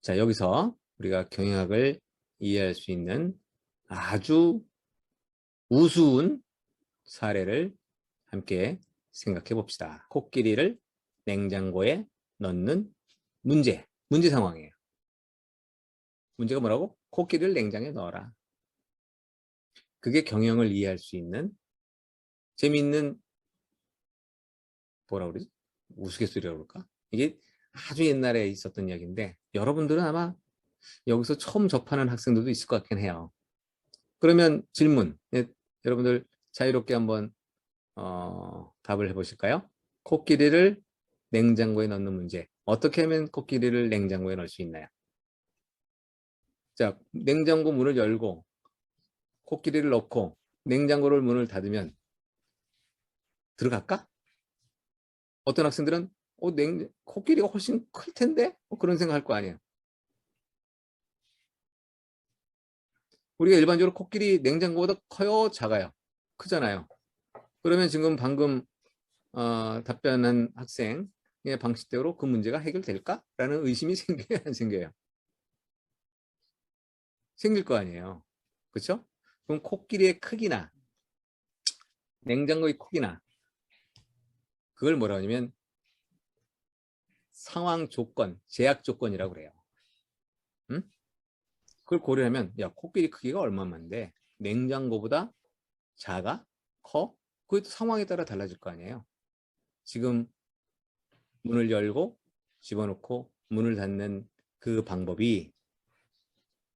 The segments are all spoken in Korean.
자, 여기서 우리가 경영학을 이해할 수 있는 아주 우스운 사례를 함께 생각해 봅시다. 코끼리를 냉장고에 넣는 문제 상황이에요. 문제가 뭐라고? 코끼리를 냉장고에 넣어라. 그게 경영을 이해할 수 있는 재미있는, 뭐라 그러지? 우스갯소리라고 그럴까? 이게 아주 옛날에 있었던 이야기인데 여러분들은 아마 여기서 처음 접하는 학생들도 있을 것 같긴 해요. 그러면 질문, 여러분들 자유롭게 한번 답을 해보실까요? 코끼리를 냉장고에 넣는 문제. 어떻게 하면 코끼리를 냉장고에 넣을 수 있나요? 자, 냉장고 문을 열고 코끼리를 넣고 냉장고를 문을 닫으면 들어갈까? 어떤 학생들은 코끼리가 훨씬 클 텐데? 그런 생각할 거 아니에요. 우리가 일반적으로 코끼리 냉장고보다 커요? 작아요? 크잖아요. 그러면 지금 방금 답변한 학생의 방식대로 그 문제가 해결될까? 라는 의심이 생겨요, 안 생겨요? 생길 거 아니에요. 그렇죠? 그럼 코끼리의 크기나 냉장고의 크기나 그걸 뭐라 하냐면 상황 조건, 제약 조건이라고 그래요. 응? 그걸 고려하면 야, 코끼리 크기가 얼마만데 냉장고보다 작아? 커? 그것도 상황에 따라 달라질 거 아니에요. 지금 문을 열고 집어넣고 문을 닫는 그 방법이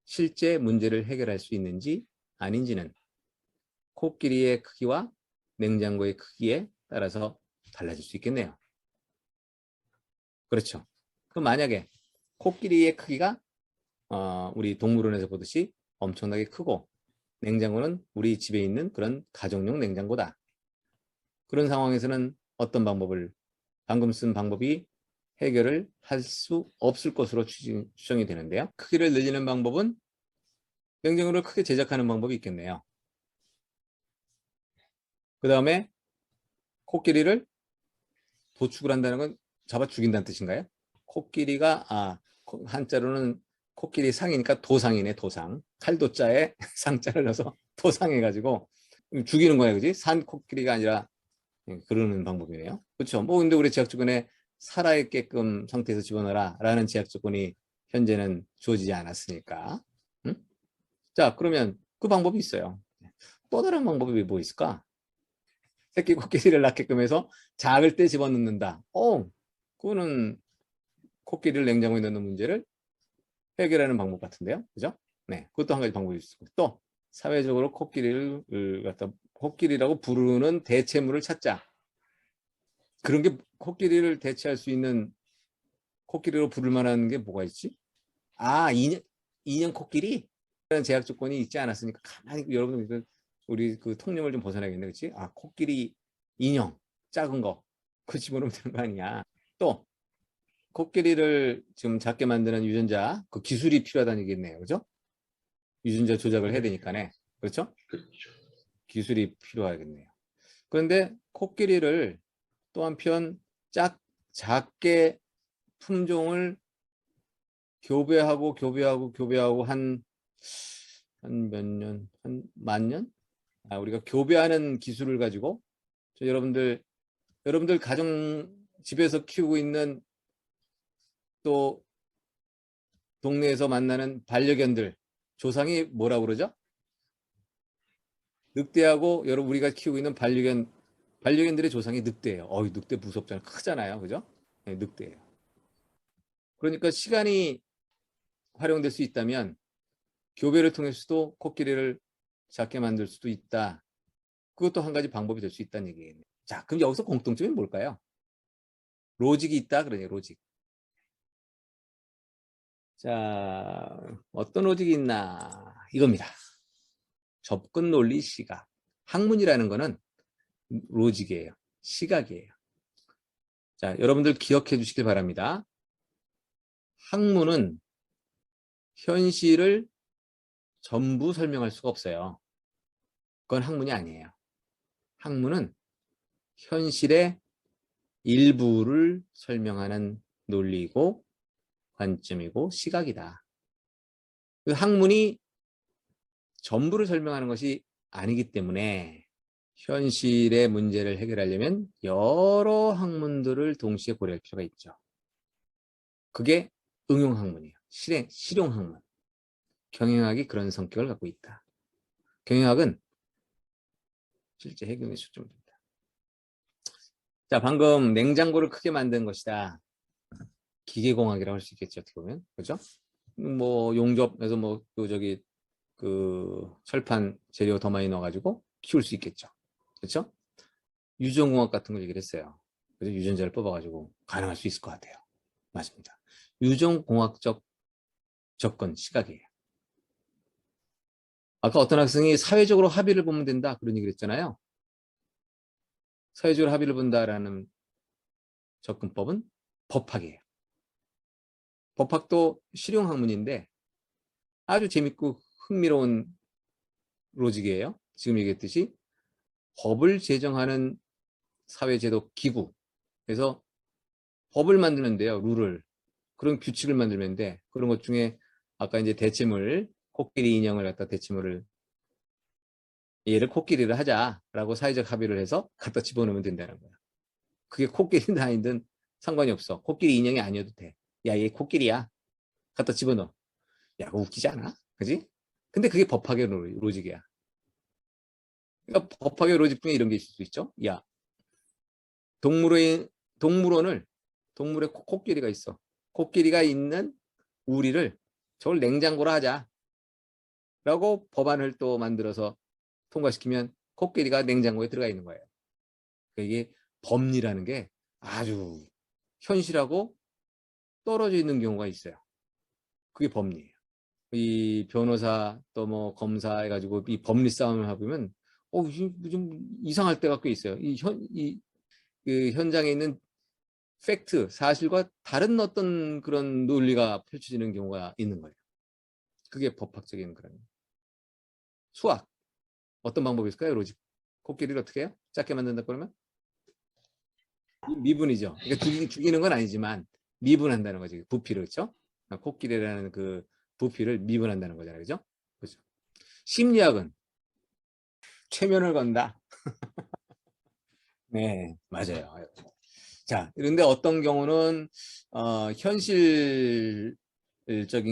실제 문제를 해결할 수 있는지 아닌지는 코끼리의 크기와 냉장고의 크기에 따라서 달라질 수 있겠네요. 그렇죠. 그럼 만약에 코끼리의 크기가 우리 동물원에서 보듯이 엄청나게 크고 냉장고는 우리 집에 있는 그런 가정용 냉장고다. 그런 상황에서는 어떤 방법을 방금 쓴 방법이 해결을 할 수 없을 것으로 추정이 되는데요. 크기를 늘리는 방법은 냉장고를 크게 제작하는 방법이 있겠네요. 그 다음에 코끼리를 도축을 한다는 건 잡아 죽인다는 뜻인가요? 코끼리가 한자로는 코끼리 상이니까 도상이네. 도상. 칼도자에 상자를 넣어서 도상해가지고 죽이는 거야, 그지? 산 코끼리가 아니라 그러는 방법이네요. 그렇죠. 뭐 근데 우리 제약 조건에 살아있게끔 상태에서 집어넣어라 라는 제약 조건이 현재는 주어지지 않았으니까. 응? 자, 그러면 그 방법이 있어요. 또 다른 방법이 뭐 있을까? 새끼 코끼리를 낳게끔 해서 작을 때 집어넣는다. 그거는 코끼리를 냉장고에 넣는 문제를 해결하는 방법 같은데요. 그죠? 네, 그것도 한 가지 방법이 있고 또 사회적으로 코끼리라고 부르는 대체물을 찾자. 그런 게 코끼리를 대체할 수 있는 코끼리로 부를 만한 게 뭐가 있지? 인형 코끼리? 라는 제약 조건이 있지 않았으니까 가만히 여러분 우리 그 통념을 좀 벗어나야겠네, 그렇지? 코끼리 인형 작은 거 그 집어넣으면 되는 거 아니야? 또 코끼리를 지금 작게 만드는 유전자 그 기술이 필요하다는 얘기겠네요, 그죠? 유전자 조작을 해야 네, 되니까네, 그렇죠? 그렇죠. 기술이 필요하겠네요. 그런데 코끼리를 또 한편 작게 품종을 교배하고 한 몇 년, 한 만 년? 우리가 교배하는 기술을 가지고 여러분들 가정 집에서 키우고 있는 또 동네에서 만나는 반려견들 조상이 뭐라고 그러죠? 늑대하고 여러분 우리가 키우고 있는 반려견들의 조상이 늑대예요. 늑대 무섭잖아요. 크잖아요. 그죠? 네, 늑대예요. 그러니까 시간이 활용될 수 있다면 교배를 통해서도 코끼리를 작게 만들 수도 있다. 그것도 한 가지 방법이 될 수 있다는 얘기겠네요. 자, 그럼 여기서 공통점이 뭘까요? 로직이 있다 그러네요. 로직. 자, 어떤 로직이 있나 이겁니다. 접근 논리 시각. 학문이라는 거는 로직이에요. 시각이에요. 자, 여러분들 기억해 주시길 바랍니다. 학문은 현실을 전부 설명할 수가 없어요. 그건 학문이 아니에요. 학문은 현실의 일부를 설명하는 논리이고 관점이고 시각이다. 그 학문이 전부를 설명하는 것이 아니기 때문에 현실의 문제를 해결하려면 여러 학문들을 동시에 고려할 필요가 있죠. 그게 응용학문이에요. 실용학문. 경영학이 그런 성격을 갖고 있다. 경영학은 실제 해경에 초점됩니다. 자, 방금 냉장고를 크게 만든 것이다. 기계공학이라고 할 수 있겠죠. 어떻게 보면. 그죠? 뭐 용접해서 뭐 그 철판 재료 더 많이 넣어가지고 키울 수 있겠죠. 그렇죠? 유전공학 같은 걸 얘기를 했어요. 그래서 유전자를 뽑아가지고 가능할 수 있을 것 같아요. 맞습니다. 유전공학적 접근 시각이에요. 아까 어떤 학생이 사회적으로 합의를 보면 된다 그런 얘기를 했잖아요. 사회적으로 합의를 본다라는 접근법은 법학이에요. 법학도 실용학문인데 아주 재밌고 흥미로운 로직이에요. 지금 얘기했듯이 법을 제정하는 사회제도 기구, 그래서 법을 만드는데요. 룰을. 그런 규칙을 만들면 돼. 그런 것 중에 아까 이제 대체물, 코끼리 인형을 갖다 대체물을 얘를 코끼리를 하자라고 사회적 합의를 해서 갖다 집어넣으면 된다는 거야. 그게 코끼리든 아니든 상관이 없어. 코끼리 인형이 아니어도 돼. 야, 얘 코끼리야. 갖다 집어넣어. 야, 그거 웃기지 않아? 그지? 근데 그게 법학의 로직이야. 그러니까 법학의 로직 중에 이런 게 있을 수 있죠. 야, 동물의 동물에 코끼리가 있어. 코끼리가 있는 우리를 저걸 냉장고로 하자. 라고 법안을 또 만들어서 통과시키면 코끼리가 냉장고에 들어가 있는 거예요. 그러니까 이게 법리라는 게 아주 현실하고 떨어져 있는 경우가 있어요. 그게 법리예요. 이 변호사 또 뭐 검사 해가지고 이 법리 싸움을 해보면 좀 이상할 때가 꽤 있어요. 그 현장에 있는 팩트, 사실과 다른 어떤 그런 논리가 펼쳐지는 경우가 있는 거예요. 그게 법학적인 그런 수학. 어떤 방법이 있을까요? 로직. 코끼리를 어떻게 해요? 작게 만든다 그러면? 미분이죠. 그러니까 죽이는 건 아니지만 미분한다는 거지. 부피를, 그렇죠? 코끼리라는 그 부피를 미분한다는 거잖아요. 그죠? 그죠? 심리학은 최면을 건다. 네, 맞아요. 자, 그런데 어떤 경우는 현실적인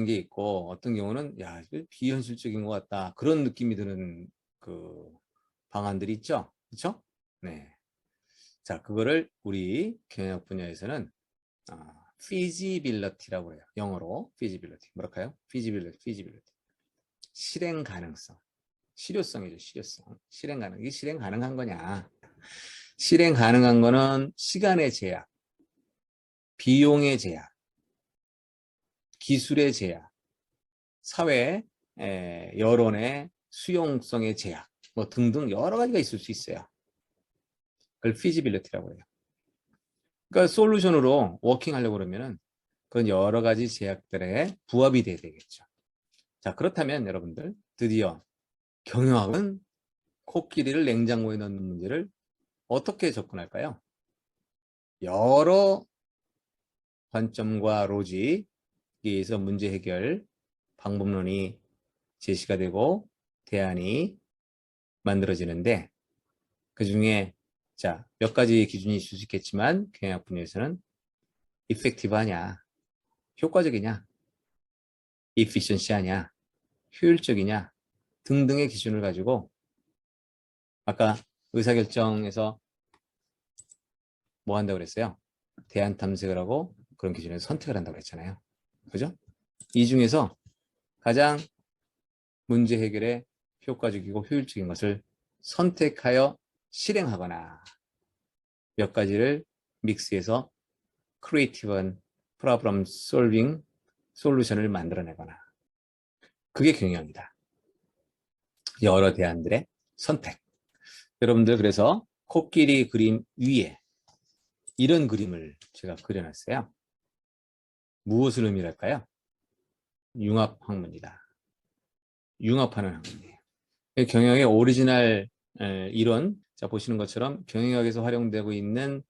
게 있고 어떤 경우는 야, 비현실적인 것 같다. 그런 느낌이 드는 그 방안들이 있죠. 그렇죠? 네. 자, 그거를 우리 경영학 분야에서는 feasibility라고 해요. 영어로 feasibility. 뭐랄까요? feasibility. 실행 가능성. 실효성이죠, 실효성. 이게 실행 가능한 거냐? 실행 가능한 거는 시간의 제약, 비용의 제약, 기술의 제약, 사회, 여론의 수용성의 제약, 뭐 등등 여러 가지가 있을 수 있어요. 그걸 feasibility라고 해요. 그러니까 솔루션으로 워킹하려고 그러면은 그런 여러 가지 제약들에 부합이 돼야 되겠죠. 자, 그렇다면 여러분들 드디어 경영학은 코끼리를 냉장고에 넣는 문제를 어떻게 접근할까요? 여러 관점과 로직에 의해서 문제 해결 방법론이 제시가 되고 대안이 만들어지는데 그중에 자, 몇 가지 기준이 있을 수 있겠지만 경영학 분야에서는 effective하냐, 효과적이냐, efficiency하냐, 효율적이냐 등등의 기준을 가지고 아까 의사결정에서 뭐 한다고 그랬어요? 대안 탐색을 하고 그런 기준에서 선택을 한다고 그랬잖아요. 그죠? 이 중에서 가장 문제 해결에 효과적이고 효율적인 것을 선택하여 실행하거나 몇 가지를 믹스해서 크리에이티브한 프로블럼 솔빙 솔루션을 만들어내거나 그게 경영입니다. 여러 대안들의 선택. 여러분들 그래서 코끼리 그림 위에 이런 그림을 제가 그려놨어요. 무엇을 의미할까요? 융합학문이다. 융합하는 학문이에요. 경영의 오리지널 이론, 자 보시는 것처럼 경영학에서 활용되고 있는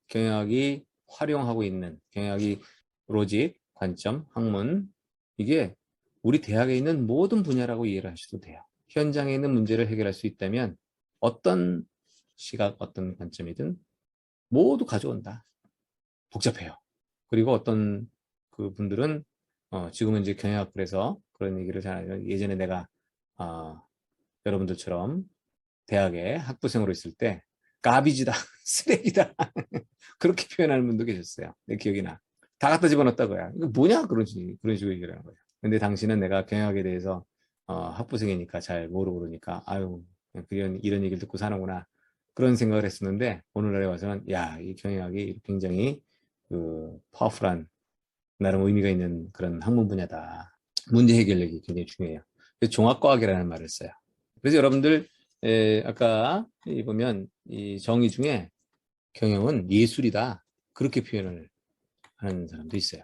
경영학이 활용하고 있는 경영학이 로직, 관점, 학문, 이게 우리 대학에 있는 모든 분야라고 이해를 하셔도 돼요. 현장에 있는 문제를 해결할 수 있다면 어떤 시각, 어떤 관점이든 모두 가져온다. 복잡해요. 그리고 어떤 그 분들은 지금은 이제 경영학부에서 그런 얘기를 잘 해요. 예전에 내가 여러분들처럼 대학에 학부생으로 있을 때 가비지다, 쓰레기다 그렇게 표현하는 분도 계셨어요. 내 기억이 나. 다 갖다 집어넣었다고요. 이거 뭐냐 그런 식으로 얘기를 하는 거예요. 근데 당시는 내가 경영학에 대해서 학부생이니까 잘 모르고 그러니까 아유 그냥 이런 얘기를 듣고 사는구나 그런 생각을 했었는데 오늘날에 와서는 야, 이 경영학이 굉장히 그 파워풀한 나름 의미가 있는 그런 학문 분야다. 문제 해결력이 굉장히 중요해요. 그래서 종합과학이라는 말을 써요. 그래서 여러분들 아까 보면 이 정의 중에 경영은 예술이다 그렇게 표현을 하는 사람도 있어요.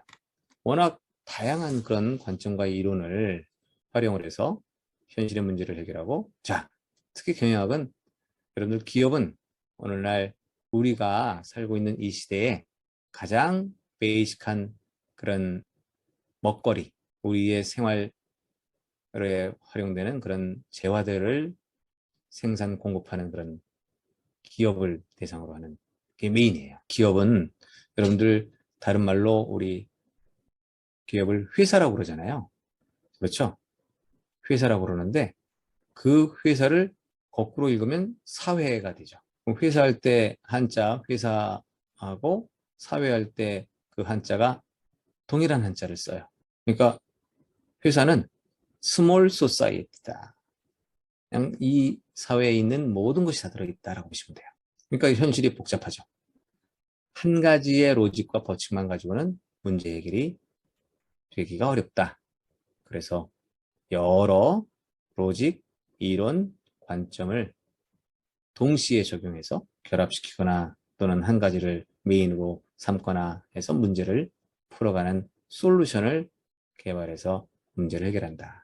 워낙 다양한 그런 관점과 이론을 활용을 해서 현실의 문제를 해결하고 자, 특히 경영학은 여러분들 기업은 오늘날 우리가 살고 있는 이 시대에 가장 베이직한 그런 먹거리, 우리의 생활에 활용되는 그런 재화들을 생산, 공급하는 그런 기업을 대상으로 하는 게 메인이에요. 기업은 여러분들 다른 말로 우리 기업을 회사라고 그러잖아요. 그렇죠? 회사라고 그러는데 그 회사를 거꾸로 읽으면 사회가 되죠. 회사할 때 한자 회사하고 사회할 때 그 한자가 동일한 한자를 써요. 그러니까 회사는 스몰 소사이어티다. 그냥 이 사회에 있는 모든 것이 다 들어있다라고 보시면 돼요. 그러니까 현실이 복잡하죠. 한 가지의 로직과 법칙만 가지고는 문제 해결이 되기가 어렵다. 그래서 여러 로직, 이론, 관점을 동시에 적용해서 결합시키거나 또는 한 가지를 메인으로 삼거나 해서 문제를 풀어가는 솔루션을 개발해서 문제를 해결한다.